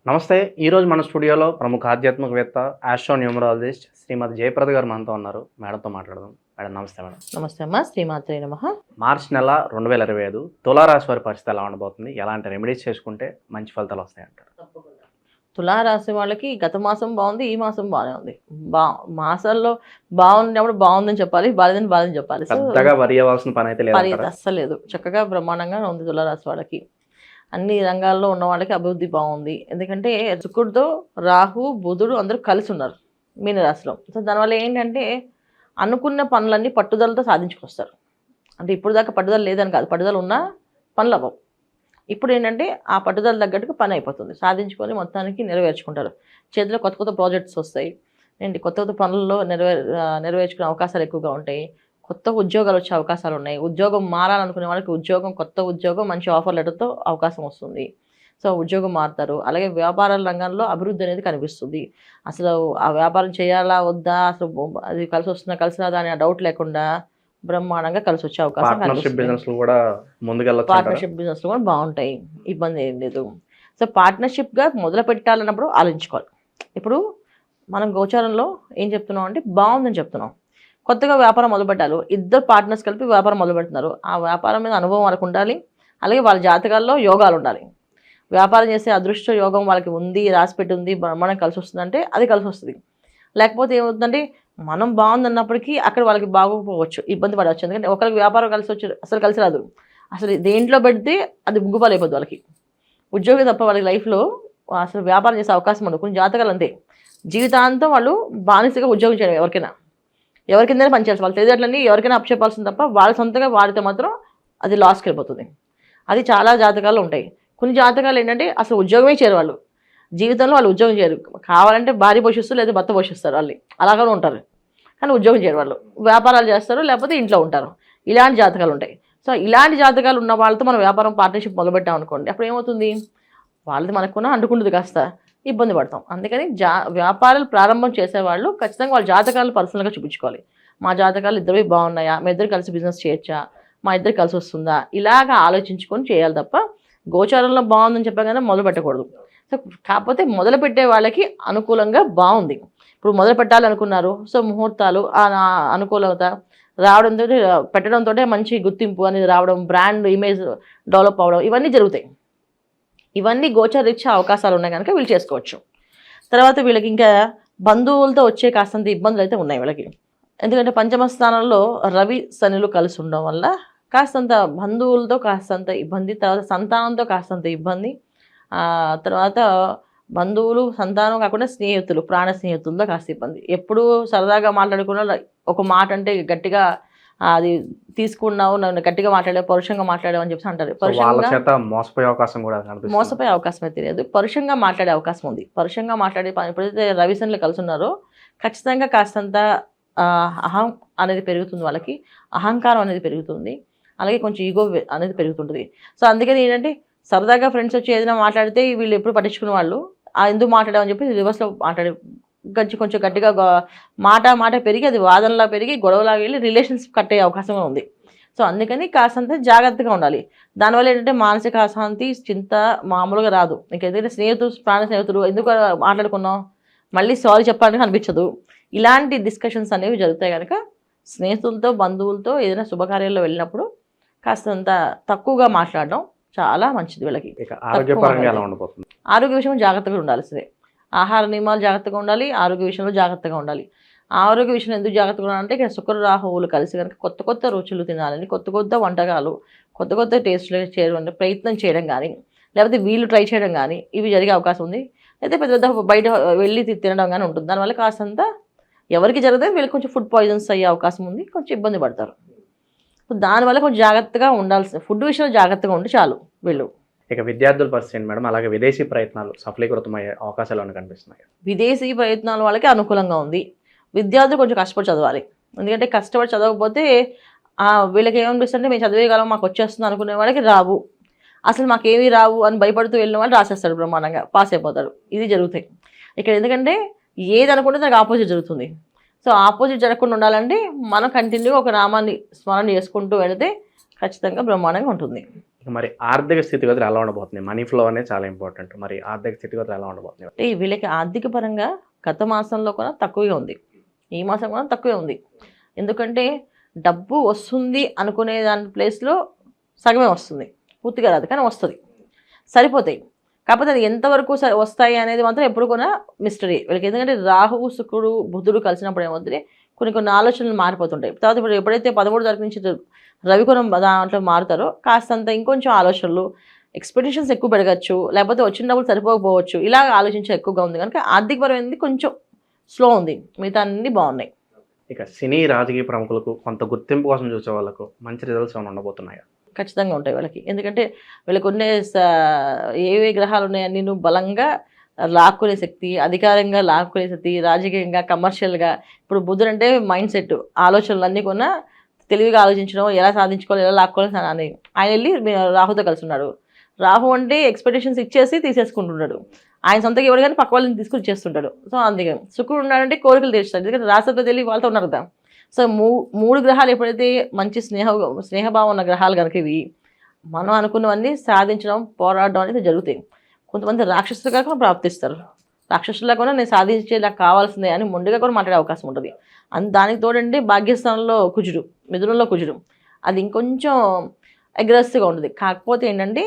నమస్తే. ఈరోజు మన స్టూడియోలో ప్రముఖ ఆధ్యాత్మికవేత్త, ఆస్ట్రోన్యూమరాలజిస్ట్ శ్రీమతి జయప్రద గారు మనతో ఉన్నారు. మేడంతో మాట్లాడదాం. మేడం నమస్తే మేడం. నమస్తే అమ్మా. శ్రీమాత్రే నమః. మార్చి నెల 2025 తులారాశి వారి పరిస్థితి ఎలా ఉండబోతుంది? ఎలాంటి రెమెడీస్ చేసుకుంటే మంచి ఫలితాలు వస్తాయంటారు? తులారాశి వాళ్ళకి గత మాసం బాగుంది, ఈ మాసం బాగానే ఉంది. మాసాల్లో బాగున్నప్పుడు బాగుందని చెప్పాలి, బాలేదని బాలేదని చెప్పాలి. పెద్దగా వరి అవ్వాల్సిన పని అయితే లేదు. అస్సలు లేదు. చక్కగా బ్రహ్మాండంగా ఉంది తులారాశి వాళ్ళకి. అన్ని రంగాల్లో ఉన్న వాళ్ళకి అభివృద్ధి బాగుంది. ఎందుకంటే శుక్రుడితో రాహు బుధుడు అందరూ కలిసి ఉన్నారు మీనరాశిలో. సో దానివల్ల ఏంటంటే అనుకున్న పనులన్నీ పట్టుదలతో సాధించుకొస్తారు. అంటే ఇప్పుడు దాకా పట్టుదల లేదని కాదు, పట్టుదల ఉన్నా పనులు అవ్వవు. ఇప్పుడు ఏంటంటే ఆ పట్టుదల తగ్గట్టుగా పని అయిపోతుంది, సాధించుకొని మొత్తానికి నెరవేర్చుకుంటారు. చేతిలో కొత్త కొత్త ప్రాజెక్ట్స్ వస్తాయి, ఏంటి కొత్త కొత్త పనుల్లో నెరవేర్చుకునే అవకాశాలు ఎక్కువగా ఉంటాయి. కొత్త ఉద్యోగాలు వచ్చే అవకాశాలు ఉన్నాయి. ఉద్యోగం మారాలనుకునే వాళ్ళకి ఉద్యోగం, కొత్త ఉద్యోగం మంచి ఆఫర్ లెటర్తో అవకాశం వస్తుంది. సో ఉద్యోగం మారుతారు. అలాగే వ్యాపారాల రంగంలో అభివృద్ధి అనేది కనిపిస్తుంది. అసలు ఆ వ్యాపారం చేయాలా వద్దా, అసలు అది కలిసి వస్తుందా కలిసి రాదా అనే డౌట్ లేకుండా బ్రహ్మాండంగా కలిసి వచ్చే అవకాశం పార్ట్నర్షిప్ బిజినెస్ కూడా బాగుంటాయి, ఇబ్బంది ఏం లేదు. సో పార్ట్నర్షిప్గా మొదలు పెట్టాలన్నప్పుడు ఆలోచించుకోవాలి. ఇప్పుడు మనం గోచారంలో ఏం చెప్తున్నాం అంటే బాగుందని చెప్తున్నాం. కొత్తగా వ్యాపారం మొదలుపెట్టాలి, ఇద్దరు పార్ట్నర్స్ కలిపి వ్యాపారం మొదలు పెడుతున్నారు. ఆ వ్యాపారం మీద అనుభవం వాళ్ళకు ఉండాలి. అలాగే వాళ్ళ జాతకాల్లో యోగాలు ఉండాలి. వ్యాపారం చేసే అదృష్ట యోగం వాళ్ళకి ఉంది, రాసిపెట్టి ఉంది, మనం కలిసి వస్తుందంటే అది కలిసి వస్తుంది. లేకపోతే ఏమవుతుందంటే మనం బాగుందన్నప్పటికీ అక్కడ వాళ్ళకి బాగోకపోవచ్చు, ఇబ్బంది పడవచ్చు. ఎందుకంటే ఒకరికి వ్యాపారం కలిసి వచ్చి అసలు కలిసి రాదు. అసలు దేంట్లో పెడితే అది ముగ్గుపాలైపోద్ది వాళ్ళకి. ఉద్యోగం తప్ప వాళ్ళకి లైఫ్లో అసలు వ్యాపారం చేసే అవకాశం ఉండదు. కొన్ని జాతకాలు అంతే, జీవితాంతం వాళ్ళు బానిసగా ఉద్యోగం చేయడం. ఎవరి కిందనే పనిచేయాల్సి, వాళ్ళ తెలియట్లని ఎవరికైనా అప్పచెప్పాల్సింది తప్ప వాళ్ళ సొంతంగా వాడితే మాత్రం అది లాస్కి వెళ్ళిపోతుంది. అది చాలా జాతకాలు ఉంటాయి. కొన్ని జాతకాలు ఏంటంటే అసలు ఉద్యోగమే చేయరు వాళ్ళు, జీవితంలో వాళ్ళు ఉద్యోగం చేయరు. కావాలంటే భార్య పోషిస్తారు, లేదా భర్త పోషిస్తారు, వాళ్ళు అలాగే ఉంటారు. కానీ ఉద్యోగం చేయరు వాళ్ళు, వ్యాపారాలు చేస్తారు, లేకపోతే ఇంట్లో ఉంటారు. ఇలాంటి జాతకాలు ఉంటాయి. సో ఇలాంటి జాతకాలు ఉన్న వాళ్ళతో మనం వ్యాపారం పార్ట్నర్షిప్ మొదలుపెట్టాం అనుకోండి, అప్పుడు ఏమవుతుంది, వాళ్ళది మనకున్న అంటుకుంటుంది, కాస్త ఇబ్బంది పడతాం. అందుకని వ్యాపారాలు ప్రారంభం చేసేవాళ్ళు ఖచ్చితంగా వాళ్ళ జాతకాలు పర్సనల్గా చూపించుకోవాలి. మా జాతకాలు ఇద్దరు బాగున్నాయా, మా ఇద్దరు కలిసి బిజినెస్ చేయొచ్చా, మా ఇద్దరు కలిసి వస్తుందా, ఇలాగ ఆలోచించుకొని చేయాలి తప్ప గోచారంలో బాగుందని చెప్పా కదా మొదలు పెట్టకూడదు. సో కాకపోతే మొదలు పెట్టే వాళ్ళకి అనుకూలంగా బాగుంది. ఇప్పుడు మొదలు పెట్టాలనుకున్నారు, సో ముహూర్తాలు అనుకూలత రావడంతో, పెట్టడంతో మంచి గుర్తింపు అనేది రావడం, బ్రాండ్ ఇమేజ్ డెవలప్ అవ్వడం, ఇవన్నీ జరుగుతాయి. ఇవన్నీ గోచరీత్యా అవకాశాలు ఉన్నాయి కనుక వీళ్ళు చేసుకోవచ్చు. తర్వాత వీళ్ళకి ఇంకా బంధువులతో వచ్చే కాస్తంత ఇబ్బందులు అయితే ఉన్నాయి వీళ్ళకి. ఎందుకంటే పంచమ స్థానంలో రవి శనులు కలిసి ఉండడం వల్ల కాస్తంత బంధువులతో కాస్తంత ఇబ్బంది, తర్వాత సంతానంతో కాస్తంత ఇబ్బంది, తర్వాత బంధువులు సంతానం కాకుండా స్నేహితులు, ప్రాణ స్నేహితులతో కాస్త ఇబ్బంది. ఎప్పుడు సరదాగా మాట్లాడుకున్న ఒక మాట అంటే గట్టిగా అది తీసుకున్నావు, నన్ను గట్టిగా మాట్లాడావు, పరుషంగా మాట్లాడావు అని చెప్పి అంటారు. మోసపోయే అవకాశం అయితే లేదు, పరుషంగా మాట్లాడే అవకాశం ఉంది. పరుషంగా మాట్లాడే ఎప్పుడైతే రవిశనులు కలిసి ఉన్నారో ఖచ్చితంగా కాస్తంత అహం అనేది పెరుగుతుంది, వాళ్ళకి అహంకారం అనేది పెరుగుతుంది, అలాగే కొంచెం ఈగో అనేది పెరుగుతుంటుంది. సో అందుకని ఏంటంటే సరదాగా ఫ్రెండ్స్ వచ్చి ఏదైనా మాట్లాడితే వీళ్ళు ఎప్పుడు పట్టించుకునే వాళ్ళు ఎందుకు మాట్లాడామని చెప్పి రివర్స్లో మాట్లాడే కొంచెం గట్టిగా మాట పెరిగి అది వాదనలా పెరిగి గొడవలాగా వెళ్ళి రిలేషన్షిప్ కట్ అయ్యే అవకాశం ఉంది. సో అందుకని కాస్తంత జాగ్రత్తగా ఉండాలి. దానివల్ల ఏంటంటే మానసిక అశాంతి, చింత మామూలుగా రాదు. ఇంకేదైతే ప్రాణ స్నేహితులు ఎందుకు మాట్లాడుకున్నాం, మళ్ళీ సారీ చెప్పాలని అనిపించదు. ఇలాంటి డిస్కషన్స్ అనేవి జరుగుతాయి కనుక స్నేహితులతో, బంధువులతో ఏదైనా శుభకార్యాల్లో వెళ్ళినప్పుడు కాస్తంత తక్కువగా మాట్లాడడం చాలా మంచిది వీళ్ళకి. ఆరోగ్య విషయం జాగ్రత్తగా ఉండాల్సిందే. ఆహార నియమాలు జాగ్రత్తగా ఉండాలి, ఆరోగ్య విషయంలో జాగ్రత్తగా ఉండాలి. ఆరోగ్య విషయంలో ఎందుకు జాగ్రత్తగా ఉండాలంటే ఇక్కడ శుక్ర రాహువులు కలిసి కనుక కొత్త కొత్త రుచులు తినాలని, కొత్త కొత్త వంటకాలు, కొత్త కొత్త టేస్ట్లు చేయడం ప్రయత్నం చేయడం కానీ, లేకపోతే వీళ్ళు ట్రై చేయడం కానీ ఇవి జరిగే అవకాశం ఉంది. అయితే పెద్ద పెద్ద బయట వెళ్ళి తినడం కానీ ఉంటుంది. దానివల్ల కాస్తంత ఎవరికి జరిగితే వీళ్ళకి కొంచెం ఫుడ్ పాయిజన్స్ అయ్యే అవకాశం ఉంది, కొంచెం ఇబ్బంది పడతారు. దానివల్ల కొంచెం జాగ్రత్తగా ఉండాల్సింది, ఫుడ్ విషయంలో జాగ్రత్తగా ఉంటే చాలు వీళ్ళు. ఇక విద్యార్థుల పరిస్థితి మేడం, అలాగే విదేశీ ప్రయత్నాలు సఫలీకృతమయ్యే అవకాశాలు కనిపిస్తున్నాయి. విదేశీ ప్రయత్నాల వాళ్ళకి అనుకూలంగా ఉంది. విద్యార్థులు కొంచెం కష్టపడి చదవాలి. ఎందుకంటే కష్టపడి చదవకపోతే వీళ్ళకి ఏమనిపిస్తుంటే మేము చదివేయగలం, మాకు వచ్చేస్తుంది అనుకునే వాళ్ళకి రావు. అసలు మాకేమీ రావు అని భయపడుతూ వెళ్ళిన వాళ్ళు రాసేస్తాడు, బ్రహ్మాండంగా పాస్ అయిపోతారు. ఇది జరుగుతాయి ఇక్కడ. ఎందుకంటే ఏది అనుకుంటే దానికి ఆపోజిట్ జరుగుతుంది. సో ఆపోజిట్ జరగకుండా ఉండాలంటే మనం కంటిన్యూగా ఒక నామాన్ని స్మరణ చేసుకుంటూ వెళితే ఖచ్చితంగా బ్రహ్మాండంగా ఉంటుంది. మరి ఆర్థిక స్థితిగతులు ఎలా ఉండబోతున్నాయి? మనీ ఫ్లో అనేది చాలా ఇంపార్టెంట్. మరి ఆర్థిక స్థితిగతులు ఎలా ఉండబోతున్నాయి? అంటే వీళ్ళకి ఆర్థిక పరంగా గత మాసంలో కూడా తక్కువగా ఉంది, ఈ మాసం కూడా తక్కువే ఉంది. ఎందుకంటే డబ్బు వస్తుంది అనుకునే దాని ప్లేస్లో సగమే వస్తుంది, పూర్తిగా రాదు కానీ వస్తుంది, సరిపోతాయి. కాకపోతే అది ఎంతవరకు వస్తాయి అనేది మాత్రం ఎప్పుడు కూడా మిస్టరీ వీళ్ళకి. ఎందుకంటే రాహువు శుక్రుడు బుధుడు కలిసినప్పుడు ఏమవుతుంది, కొన్ని ఆలోచనలు మారిపోతుంటాయి. తర్వాత ఇప్పుడు ఎప్పుడైతే 13 తారీఖు నుంచి రవికోణం దాంట్లో మారుతారో కాస్తంత ఇంకొంచెం ఆలోచనలు, ఎక్స్పెక్టేషన్స్ ఎక్కువ పెరగచ్చు, లేకపోతే వచ్చిన డబ్బులు సరిపోకపోవచ్చు, ఇలా ఆలోచించే ఎక్కువగా ఉంది. కనుక ఆర్థికపరమైనది కొంచెం స్లో ఉంది, మిగతా అన్ని బాగున్నాయి. ఇక సినీ రాజకీయ ప్రముఖులకు కొంత గుర్తింపు కోసం చూసే వాళ్ళకు మంచి రిజల్ట్స్ ఏమైనా ఉండబోతున్నాయా? ఖచ్చితంగా ఉంటాయి వాళ్ళకి. ఎందుకంటే వీళ్ళకి ఉండే ఏవే గ్రహాలు ఉన్నాయో నేను బలంగా లాక్కునే శక్తి, అధికారంగా లాక్కునే శక్తి, రాజకీయంగా, కమర్షియల్గా. ఇప్పుడు బుధుడు అంటే మైండ్ సెట్, ఆలోచనలు అన్నీ కూడా తెలివిగా ఆలోచించడం, ఎలా సాధించుకోవాలి, ఎలా లాక్కోవాలి అని. ఆయన వెళ్ళి రాహుతో కలిసి ఉన్నాడు. రాహు అంటే ఎక్స్పెక్టేషన్స్ ఇచ్చేసి తీసేసుకుంటున్నాడు. ఆయన సొంతగా ఎవరు కానీ పక్క వాళ్ళని తీసుకుని ఇచ్చేస్తుంటాడు. సో అందుకే శుక్రుడు ఉన్నాడంటే కోరికలు తీర్చుతాడు, ఎందుకంటే రాష్ట్రంతో తెలియ వాళ్ళతో ఉన్నారు కదా. సో మూడు గ్రహాలు ఎప్పుడైతే మంచి స్నేహభావం ఉన్న గ్రహాలు కనుక ఇవి మనం అనుకున్నవన్నీ సాధించడం, పోరాడడం అనేది జరుగుతాయి. కొంతమంది రాక్షసులుగా కూడా ప్రాప్తిస్తారు, రాక్షసులా కూడా నేను సాధించేలా కావాల్సిందే అని మొండిగా కూడా మాట్లాడే అవకాశం ఉంటుంది. దానికి తోడండి భాగ్యస్థానంలో కుజుడు, మిథునంలో కుజుడు, అది ఇంకొంచెం అగ్రెసివ్గా ఉంటుంది. కాకపోతే ఏంటంటే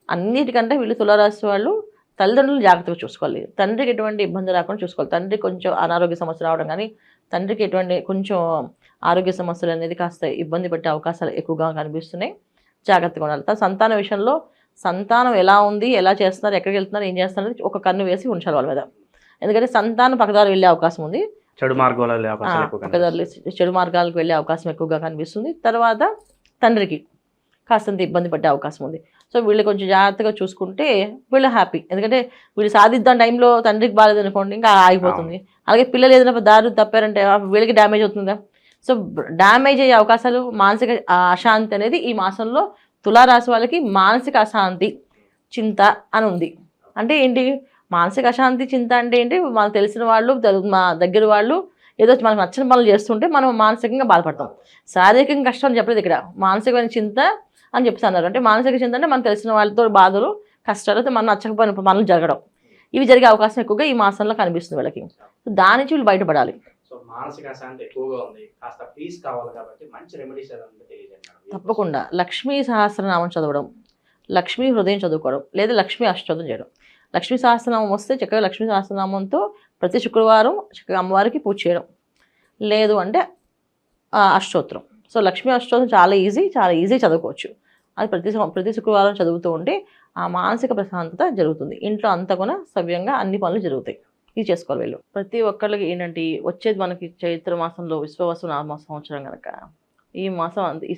అన్నిటికంటే వీళ్ళు తులారాశి వాళ్ళు తల్లిదండ్రులు జాగ్రత్తగా చూసుకోవాలి, తండ్రికి ఎటువంటి ఇబ్బంది రాకుండా చూసుకోవాలి. తండ్రి కొంచెం అనారోగ్య సమస్య రావడం కానీ, తండ్రికి ఎటువంటి కొంచెం ఆరోగ్య సమస్యలు అనేది కాస్త ఇబ్బంది పెట్టే అవకాశాలు ఎక్కువగా కనిపిస్తున్నాయి, జాగ్రత్తగా ఉండాలి. సంతాన విషయంలో సంతానం ఎలా ఉంది, ఎలా చేస్తున్నారు, ఎక్కడికి వెళ్తున్నారు, ఏం చేస్తున్నారు ఒక కన్ను వేసి ఉంచాలి వాళ్ళ మీద. ఎందుకంటే సంతానం పక్కదారి వెళ్ళే అవకాశం ఉంది, చెడు మార్గాలకు వెళ్ళే అవకాశం ఎక్కువగా కనిపిస్తుంది. తర్వాత తండ్రికి కాస్తంత ఇబ్బంది పడే అవకాశం ఉంది. సో వీళ్ళు కొంచెం జాగ్రత్తగా చూసుకుంటే వీళ్ళు హ్యాపీ. ఎందుకంటే వీళ్ళు సాధిద్దాం టైంలో తండ్రికి బాగాలేదు అనుకోండి, ఇంకా ఆగిపోతుంది. అలాగే పిల్లలు ఏదైనా దారి తప్పారంటే వీళ్ళకి డ్యామేజ్ అవుతుందా. సో డ్యామేజ్ అయ్యే అవకాశాలు, మానసిక అశాంతి అనేది ఈ మాసంలో తులారాశి వాళ్ళకి మానసిక అశాంతి, చింత అని ఉంది. అంటే ఏంటి మానసిక అశాంతి, చింత అంటే ఏంటి, మనకు తెలిసిన వాళ్ళు, మా దగ్గర వాళ్ళు ఏదో మనకు నచ్చిన పనులు చేస్తుంటే మనం మానసికంగా బాధపడతాం. శారీరకంగా కష్టం అని చెప్పలేదు ఇక్కడ, మానసికమైన చింత అని చెప్తున్నారు. అంటే మానసిక చింత అంటే మనకు తెలిసిన వాళ్ళతో బాధలు, కష్టాలు, మనం నచ్చకపోయిన పనులు జరగడం, ఇవి జరిగే అవకాశం ఎక్కువగా ఈ మాసంలో కనిపిస్తుంది వీళ్ళకి. దాని నుంచి వీళ్ళు బయటపడాలి. తప్పకుండా లక్ష్మీ సహస్రనామం చదవడం, లక్ష్మీ హృదయం చదువుకోవడం, లేదా లక్ష్మీ అష్టోత్తరం చేయడం. లక్ష్మీ సహస్రనామం వస్తే చక్కగా లక్ష్మీ సహస్రనామంతో ప్రతి శుక్రవారం చక్కగా అమ్మవారికి పూజ చేయడం, లేదు అంటే అష్టోత్తరం. సో లక్ష్మీ అష్టోత్తరం చాలా ఈజీ చదువుకోవచ్చు. అది ప్రతి శుక్రవారం చదువుతూ ఉంటే ఆ మానసిక ప్రశాంతత జరుగుతుంది. ఇంట్లో అంతా కూడా సవ్యంగా అన్ని పనులు జరుగుతాయి. ఇది చేసుకోవాలి వీళ్ళు. ప్రతి ఒక్కళ్ళకి ఏంటంటే వచ్చేది మనకి చైత్ర మాసంలో విశ్వవసు నామ సంవత్సరం కనుక ఈ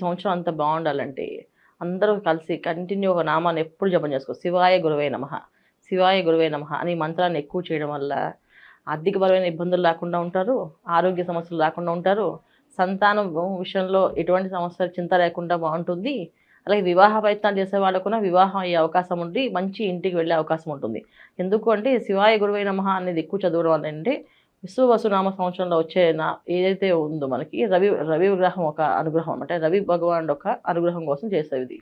సంవత్సరం అంత బాగుండాలంటే అందరూ కలిసి కంటిన్యూ ఒక నామాన్ని ఎప్పుడు జపం చేసుకోవాలి. శివాయ గురువే నమః, శివాయ గురువే నమః అని మంత్రాన్ని ఎక్కువ చేయడం వల్ల ఆర్థికపరమైన ఇబ్బందులు లేకుండా ఉంటారు, ఆరోగ్య సమస్యలు లేకుండా ఉంటారు, సంతానం విషయంలో ఎటువంటి సమస్యలు చింత లేకుండా బాగుంటుంది. అలాగే వివాహ ప్రయత్నాలు చేసే వాళ్ళకు కూడా వివాహం అయ్యే అవకాశం ఉండి మంచి ఇంటికి వెళ్ళే అవకాశం ఉంటుంది. ఎందుకు అంటే శివాయ గురువై నమః అనేది ఎక్కువ చదవడం వల్ల అంటే విశ్వవసునామ సంవత్సరంలో వచ్చే ఏదైతే ఉందో మనకి రవి గ్రహం ఒక అనుగ్రహం అంటే రవి భగవానుడు ఒక అనుగ్రహం కోసం చేసేది ఇది.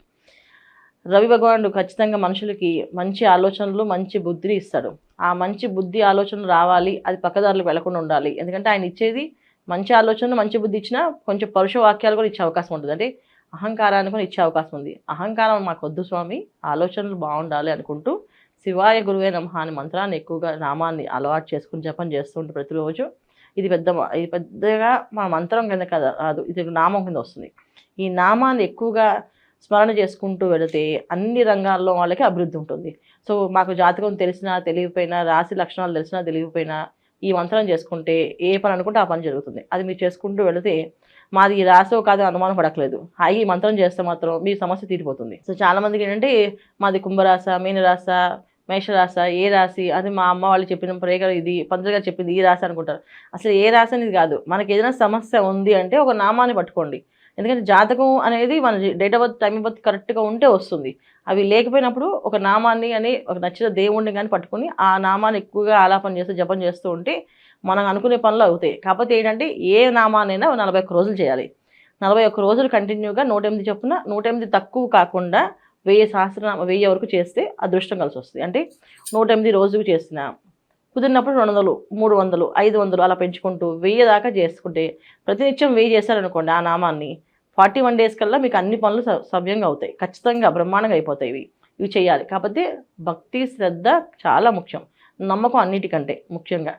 రవి భగవానుడు ఖచ్చితంగా మనుషులకి మంచి ఆలోచనలు, మంచి బుద్ధిని ఇస్తాడు. ఆ మంచి బుద్ధి ఆలోచనలు రావాలి, అది పక్కదారులకు వెళ్లకుండా ఉండాలి. ఎందుకంటే ఆయన ఇచ్చేది మంచి ఆలోచనలు, మంచి బుద్ధి ఇచ్చినా కొంచెం పరుష వాక్యాలు కూడా ఇచ్చే అవకాశం ఉంటుంది. అంటే అహంకారాన్ని కూడా ఇచ్చే అవకాశం ఉంది. అహంకారం మాకు వద్దు స్వామి, ఆలోచనలు బాగుండాలి అనుకుంటూ శివాయ గురువే నమః అనే మంత్రాన్ని ఎక్కువగా నామాన్ని అలవాటు చేసుకుని జపం చేస్తుంటే ప్రతిరోజు ఇది పెద్దగా మన మంత్రం కింద కదా రాదు, ఇది నామం కింద వస్తుంది. ఈ నామాన్ని ఎక్కువగా స్మరణ చేసుకుంటూ వెళితే అన్ని రంగాల్లో వాళ్ళకి అభివృద్ధి ఉంటుంది. సో మాకు జాతకం తెలిసినా తెలియకపోయినా, రాశి లక్షణాలు తెలిసినా తెలియకపోయినా ఈ మంత్రం చేసుకుంటే ఏ పని అనుకుంటే ఆ పని జరుగుతుంది. అది మీరు చేసుకుంటూ వెళితే మాది ఈ రాసో కాదు అనుమానం పడట్లేదు, హాయి ఈ మంత్రం చేస్తే మాత్రం మీ సమస్య తీరిపోతుంది. సో చాలా మందికి ఏంటంటే మాది కుంభరాశ, మీనరాశ, మేషరాశ, ఏ రాశి అని మా అమ్మ వాళ్ళు చెప్పిన ప్రేగలు ఇది పంతులు గారు చెప్పింది ఈ రాశి అనుకుంటారు. అసలు ఏ రాశి అనేది కాదు. మనకి ఏదైనా సమస్య ఉంది అంటే ఒక నామాన్ని పట్టుకోండి. ఎందుకంటే జాతకం అనేది మన date of birth, time of birth కరెక్ట్గా ఉంటే వస్తుంది. అవి లేకపోయినప్పుడు ఒక నామాన్ని అని ఒక నచ్చిన దేవుణ్ణి కానీ పట్టుకొని ఆ నామాన్ని ఎక్కువగా ఆలాపన చేస్తూ జపం చేస్తూ ఉంటే మనం అనుకునే పనులు అవుతాయి. కాకపోతే ఏంటంటే ఏ నామానైనా 41 రోజులు చేయాలి. 41 రోజులు కంటిన్యూగా 108 చొప్పున 108 తక్కువ కాకుండా 1000 వరకు చేస్తే అదృష్టం కలిసి వస్తుంది. అంటే 108 రోజుకు చేసిన కుదిరినప్పుడు 200, 300, 500 అలా పెంచుకుంటూ 1000 దాకా చేసుకుంటే ప్రతినిత్యం 1000 చేశారనుకోండి ఆ నామాన్ని 41 డేస్ కల్లా మీకు అన్ని పనులు సవ్యంగా అవుతాయి. ఖచ్చితంగా బ్రహ్మాండంగా అయిపోతాయి. ఇవి చేయాలి. కాకపోతే భక్తి శ్రద్ధ చాలా ముఖ్యం. నమ్మకం అన్నిటికంటే ముఖ్యంగా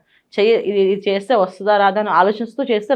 ఇది చేస్తే వస్తుందా రాదా అని ఆలోచిస్తూ చేస్తే